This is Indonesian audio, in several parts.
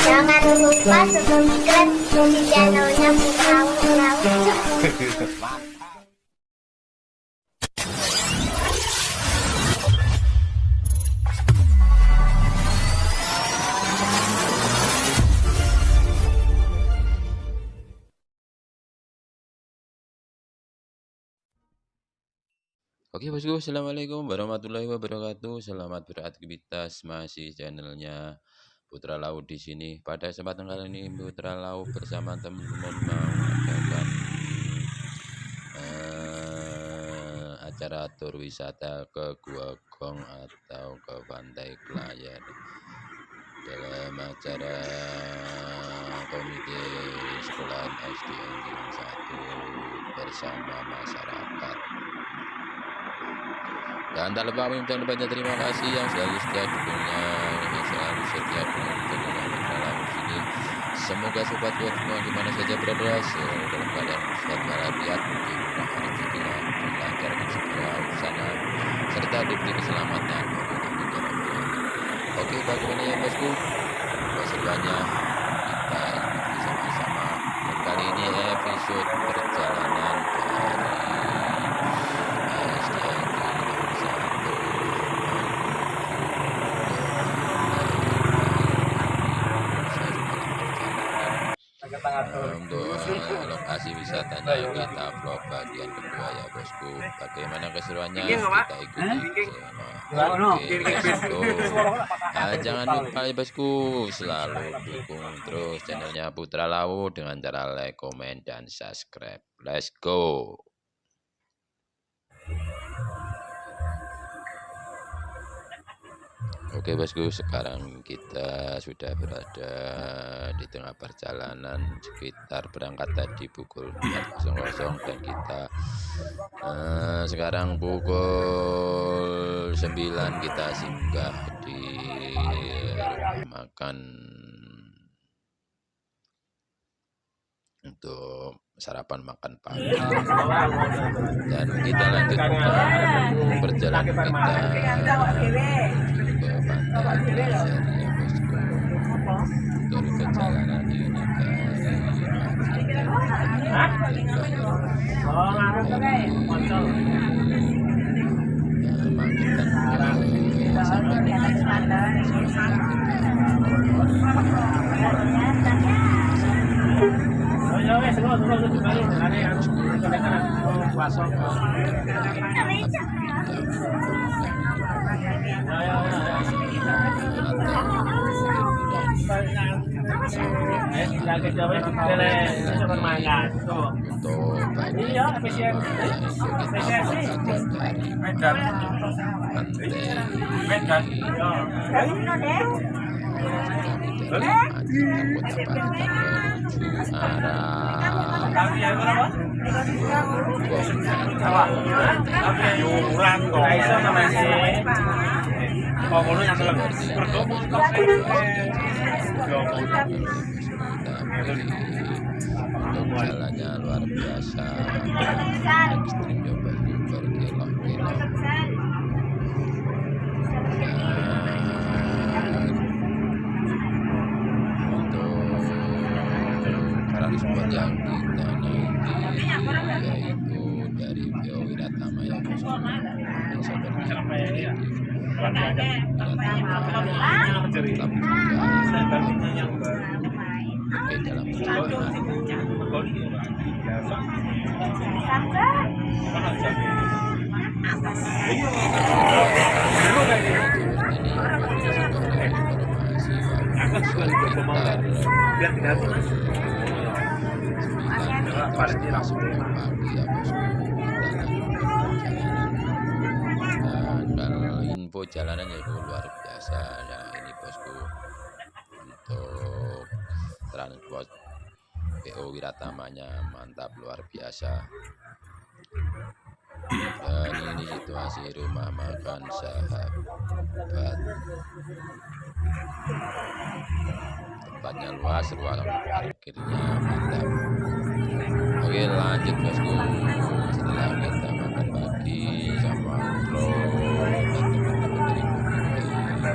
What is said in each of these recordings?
Jangan lupa subscribe di channelnya Putra Laut. Oke bosku, assalamualaikum warahmatullahi wabarakatuh. Selamat beraktivitas, masih channelnya Putra Laut di sini. Pada kesempatan kali ini Putra Laut bersama teman-teman mau mengadakan acara tur wisata ke Gua Gong atau ke Pantai Klayan dalam acara Komite Sekolahan SD Anjing 1 bersama masyarakat. Dan tak lupa kami ucapkan banyak terima kasih yang selalu setia dukungnya, yang selalu setia dengan channel dalam sini. Semoga sobat kuat semua dimana saja berada selalu dalam keadaan sehat walafiat, dimudahkan rezekinya, dilancarkan segala urusannya, serta diberi keselamatan. Oke, bagaimana ya bosku? Keseruannya kita ikuti sama-sama. Dan kali ini episode perjalanan untuk lokasi wisatanya kita vlog bagian kedua ya bosku. Bagaimana keseruannya kita ikuti bersama. Oke, let's go. Jangan lupa ya bosku selalu dukung terus channelnya Putra Laut dengan cara like, komen, dan subscribe. Let's go. Oke bosku, sekarang kita sudah berada di tengah perjalanan, sekitar berangkat tadi pukul 4.00 dan kita sekarang pukul 9 kita singgah di rumah makan untuk sarapan makan pagi, dan kita lanjutkan perjalanan kita ke Pantai Klayan ya bosku. Dari perjalanan ini jalannya luar biasa, ekstrim ya bosku, berkelok-kelok. Para spot yang kita naiki yaitu dari Vio Wiratama ya bosku, yang seperti oke dalam perjalanan kalau info jalanan ya luar biasa ya ini bosku. Untuk transport PO Wiratamanya mantap luar biasa. Dan ini situasi rumah makan sahabat, tempatnya luas, ruang parkirnya mantap. Oke lanjut bosku, setelah kita makan pagi sama bro dan teman-teman dari Komite 1,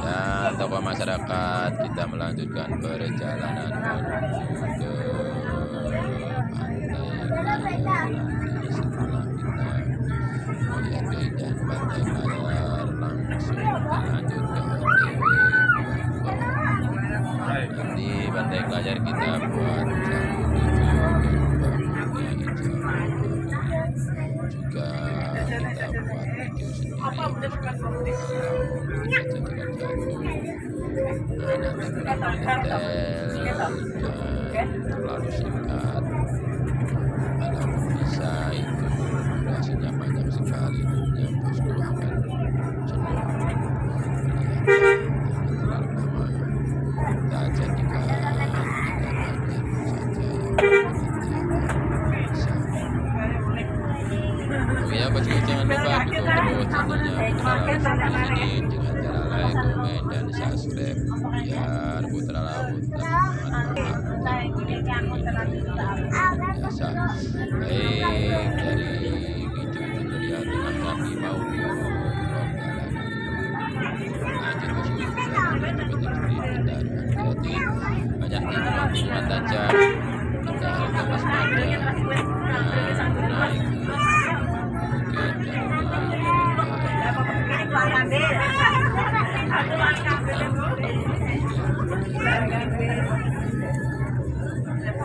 dan tokoh masyarakat, kita melanjutkan perjalanan menuju ke pantai Layar. Nanti setelah kita melihat keindahan pantai Layar, langsung kita lanjut ke OTW Bangkok. Di pantai Layar kita buat jalur hijau dan bangunnya hijau, juga kita buat video sendiri kalau kita jadikan jatuh. Nah, nanti kurang detail dan terlalu singkat, walaupun bisa itu durasinya panjang sekali, tentunya bosku akan jenuh melihatnya. Terlalu lama, kita jadikan 3 bagian saja yang bisa. Oke ya bosku, jangan lupa dukung terus channelnya Putra Laut seperti ini dengan cara like, komen, dan subscribe biar Putra Laut biasa. Baik, dari video tutorial dengan kaki maupun perjalanan lanjut bosku, jangan berhenti kita hati-hati, banyak tikungan tajam, kita harus waspada dan naik bukit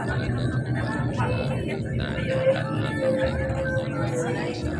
jalannya cukup bagus, tapi tanjakan atau tikungannya luar biasa.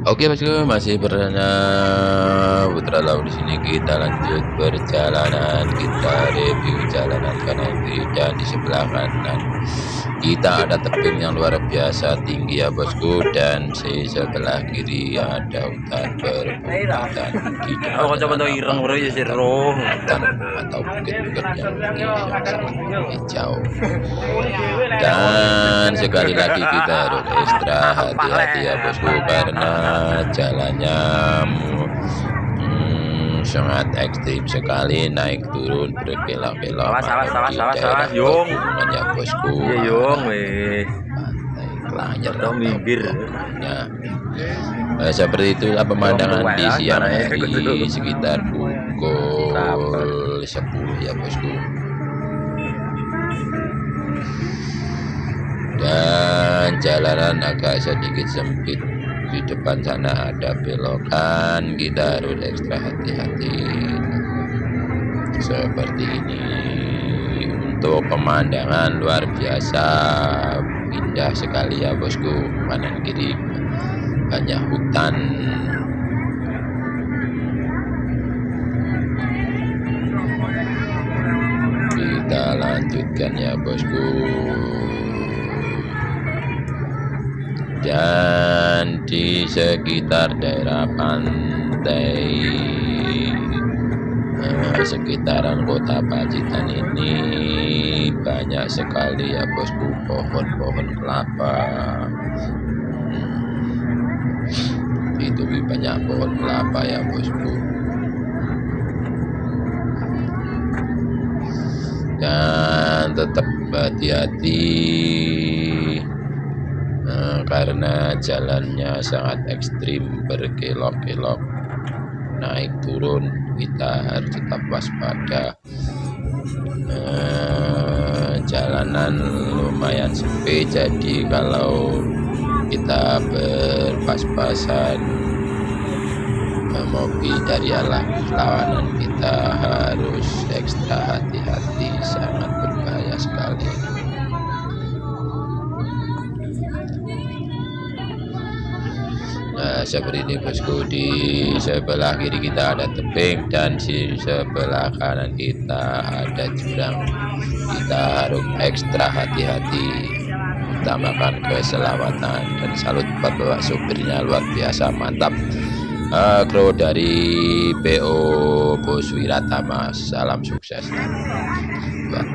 Oke bosku, masih bersama Putra Lau di sini. Kita lanjut perjalanan, kita review jalanan kanan kiri, dan di sebelah kanan kita ada tebing yang luar biasa tinggi ya bosku, dan di sebelah kiri ada hutan berbukitan. Di depan hutan atau bukit-bukit yang sangat hijau. Dan sekali lagi kita harus ekstra hati-hati ya bosku, karena jalannya sangat ekstrim sekali, naik turun berkelok-kelok di daerah pegunungan ya bosku. Pantai Klayar seperti itulah pemandangan di siang hari sekitar pukul 10 ya bosku. Dan jalanan agak sedikit sempit, di depan sana ada belokan, kita harus ekstra hati-hati seperti ini. Untuk pemandangan luar biasa, indah sekali ya bosku, kanan kiri banyak hutan. Kita lanjutkan ya bosku. Dan di sekitar daerah pantai sekitaran kota Pacitan ini banyak sekali ya bosku pohon-pohon kelapa. Itu banyak pohon kelapa ya bosku. Dan tetap hati-hati karena jalannya sangat ekstrim, berkelok-kelok, naik turun, kita harus tetap waspada. Jalanan lumayan sempit, jadi kalau kita berpas-pasan mobil dari arah lawanan, kita harus ekstra hati-hati, sangat berbahaya sekali. Nah, seperti ini bosku, di sebelah kiri kita ada tebing, dan di sebelah kanan kita ada jurang. Kita harus ekstra hati-hati, utamakan keselamatan, dan salut buat bapak supirnya, luar biasa mantap. Kru dari BO Bos Wiratama, salam sukses buat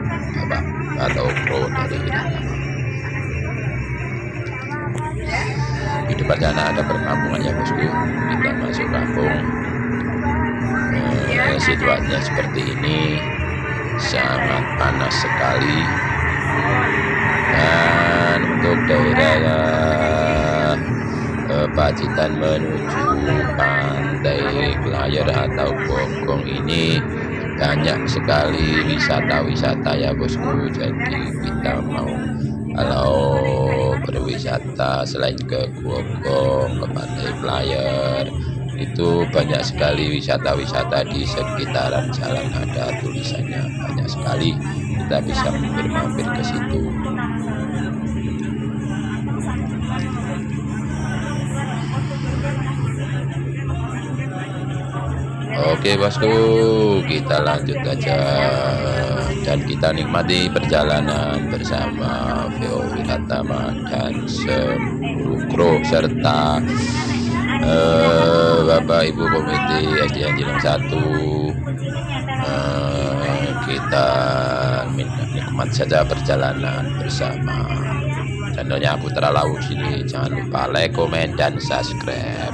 bapak atau kru dari Wiratama. Di depan sana ada perkampungan ya bosku, kita masuk kampung. Situasinya seperti ini, sangat panas sekali. Dan untuk daerah Pacitan menuju Pantai Klayar atau Bonggong ini banyak sekali wisata-wisata ya bosku. Jadi kita mau kalau berwisata selain ke Bonggong, ke Pantai Klayar, itu banyak sekali wisata-wisata di sekitaran jalan, ada tulisannya banyak sekali, kita bisa mampir-mampir ke situ. Oke bosku, kita lanjut aja dan kita nikmati perjalanan bersama VO Wiratama dan 10 kru serta Bapak Ibu Komite SDN Cileng 1. Kita nikmat saja perjalanan bersama channelnya Putra Lau sini. Jangan lupa like, komen, dan subscribe.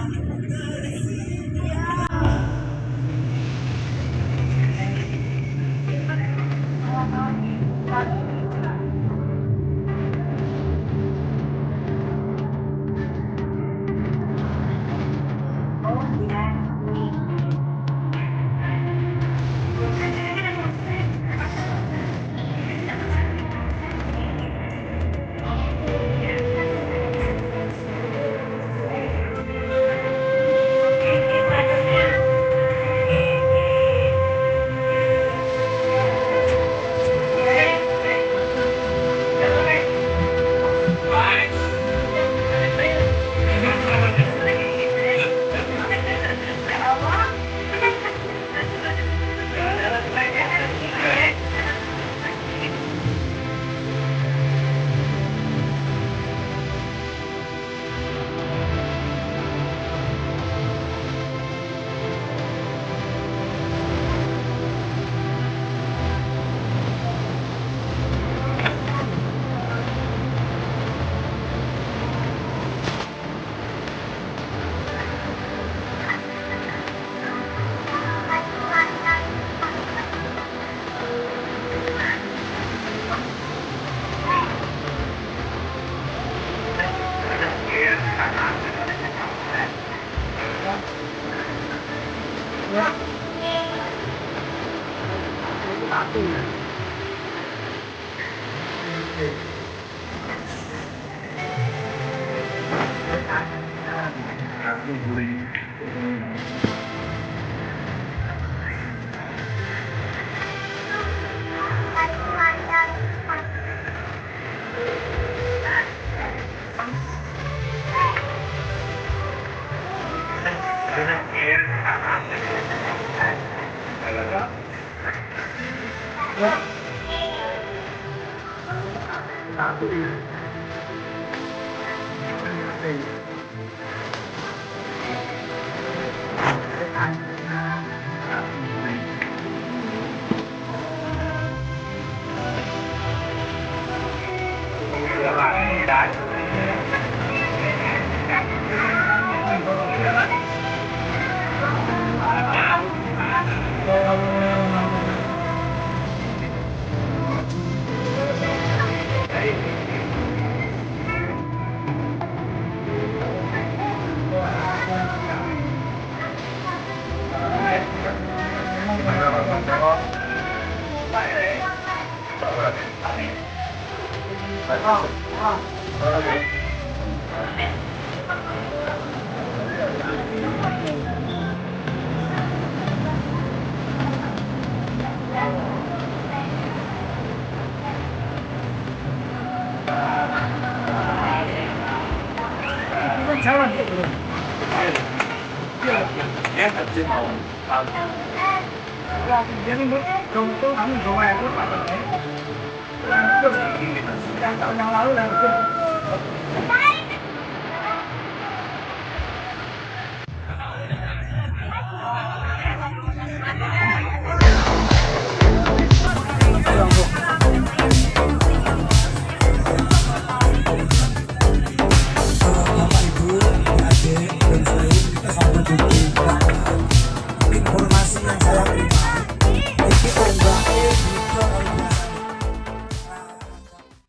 Yang lalu lah.